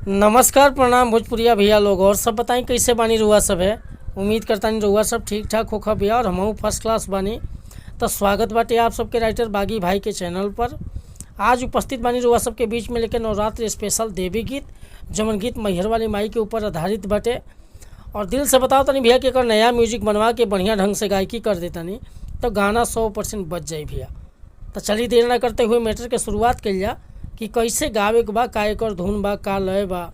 नमस्कार प्रणाम भोजपुरिया भैया लोग और सब बताएं कैसे बानी रुआ सब है। उम्मीद करता नहीं रुआ सब ठीक ठाक होखा भैया और हमहू फर्स्ट क्लास बानी। तो स्वागत बाटे आप सबके राइटर बागी भाई के चैनल पर। आज उपस्थित बानी रुआ सबके बीच में लेकर नवरात्र स्पेशल देवी गीत, जमन गीत मैहर वाली माई के ऊपर आधारित बाटे। और दिल से बताओ तनी भैया कि अगर नया म्यूजिक बनवा के बढ़िया ढंग से गायकी कर देता नहीं तो गाना 100% बच जाए भैया। तो चलिए देर ना करते हुए मैटर के शुरुआत कल जा कि कैसे गावे के बा, का एकर धुन बा, का लय बा।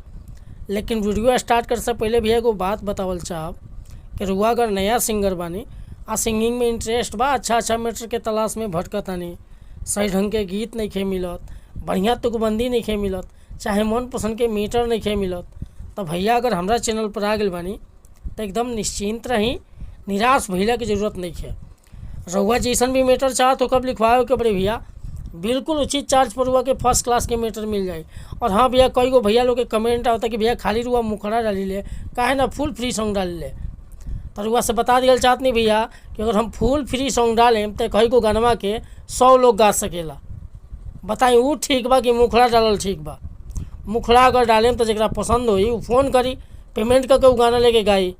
लेकिन वीडियो स्टार्ट कर से पहले भी एगो बात बतावल चाहब कि रुआ अगर नया सिंगर बानी आ सिंगिंग में इंटरेस्ट बा, अच्छा मैटर के तलाश में भटकतानी, सही ढंग के गीत नहीं खे मिलत, बढ़िया तुकबंदी नहीं खे मिलत, चाहे मन पसंद के मीटर नहीं खे मिलत, तो भैया अगर हमरा चैनल पर आ गए बानी तो एकदम निश्चिंत रही, निराश भइला की जरूरत नहीं है। रउआ जैसन भी मैटर चाहत हो कब लिखवाओ के बड़े भैया बिल्कुल उचित चार्ज पर रुआ के फर्स्ट क्लास के मैटर मिल जाए। और हाँ भैया, कई गो भैया लोग के कमेंट आता कि भैया खाली रुआ मुखड़ा डाली ले, काहे ना फुल फ्री सॉन्ग डाल ले। तो रुआ से बता दिया चाहत नहीं भैया कि अगर हम फुल फ्री सॉन्ग डालें तो कई गो गानवा के 100 लोग गा सकेला। बताई वो ठीक बा कि मुखड़ा डालल ठीक बा। मुखड़ा अगर डालें तो जरा पसंद होई वो फ़ोन करी, पेमेंट करके वो गाना लेके गाई।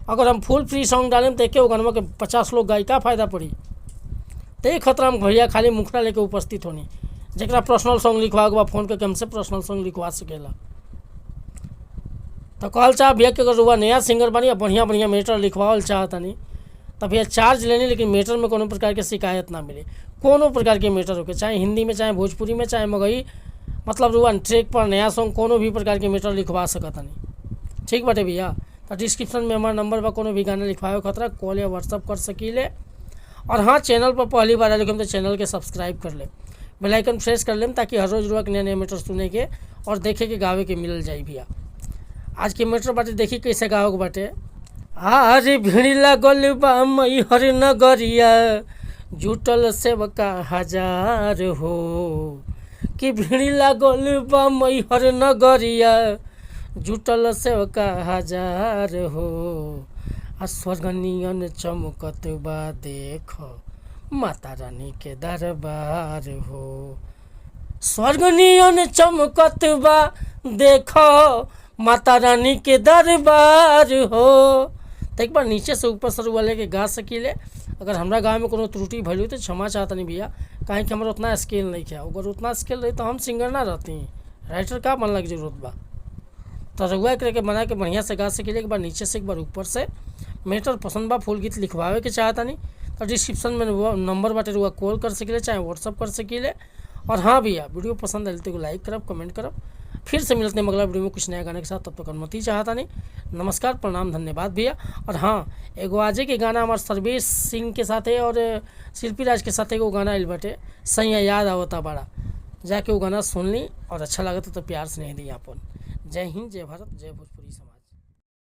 अगर हम फुल फ्री सॉन्ग डालें तो एक गानवा के 50 लोग गाई, का फ़ायदा पड़ी। तो एक खतरा में भैया खाली मुखड़ा लेके उपस्थित होनी, जरा पर्सनल सॉन्ग लिखवा के बाद फ़ोन करके हमसे पर्सनल सॉन्ग लिखवा सकेला। तो कहल चाह भैया कि अगर रुआ नया सिंगर बनी या बढ़िया मैटर लिखवाल चाहतनी तो भैया चार्ज लेनी, लेकिन मैटर में कोनो प्रकार के शिकायत ना मिले। कोनो प्रकार के मैटर होके, चाहे हिंदी में, चाहे भोजपुरी में, चाहे मगही, मतलब रुआ ट्रैक पर नया सॉन्ग कोनो भी प्रकार के मैटर लिखवा सकतनी। ठीक बाटे भैया। तो डिस्क्रिप्शन में हमारा नंबर बा, कोनो भी गाना लिखवाए खतरा कॉल या व्हाट्सअप कर सकीले। और हाँ, चैनल पर पहली बार आए तो चैनल के सब्सक्राइब कर ले, बेल आइकन प्रेस कर लें ताकि हर रोज़ रुआ के नया मैटर सुने के और देखे के गावे के मिल जाए भैया। आज के मैटर बाटे देखी कैसे गावे के बाटे। आरे भीड़ लागल बा मैहर नगरिया, जुटल सेवका हजार हो। कि भीड़ लागल बा मैहर नगरिया, जुटल सेवका हजार हो। आ स्वर्गनियन चमकत बा देख माता रानी के दरबार हो। स्वर्गनियन चमकत बा देख माता रानी के दरबार हो। तो एक बार नीचे से ऊपर सर वाले के गा सकीले। अगर हमरा गाँव में कोनो त्रुटि भइल हुई तो क्षमा चाहता नहीं भैया, काहे कि हमारा उतना स्किल नहीं किया। अगर उतना स्किल रही तो हम सिंगर ना रहती, राइटर का बनने की जरूरत बा। तो रउआ करके बना के बढ़िया से गा सकीले। एक बार नीचे से एक बार ऊपर से मैटर पसंद बा, फुल गीत लिखवावे के चाहता नहीं तो डिस्क्रिप्शन में नंबर बाटे रुआ कॉल कर सकीले, चाहे व्हाट्सअप कर सकीले। और हाँ भैया, वीडियो पसंद आए तो लाइक करब, कमेंट करब। फिर से मिलते हैं अगला वीडियो में कुछ नया गाने के साथ, तब तक अनुमति चाहता नहीं। नमस्कार प्रणाम धन्यवाद भैया। और हाँ, एगो आजे के गाना हमारे सर्वेश सिंह के साथ है और शिल्पी राज के साथ एगो गाना आइल बाटे, सैया याद आवता बड़ा। जाके वो गाना सुन ली और अच्छा लगा तो प्यार से नहीं दी अपन। जय हिंद, जय भारत, जय भोजपुरी।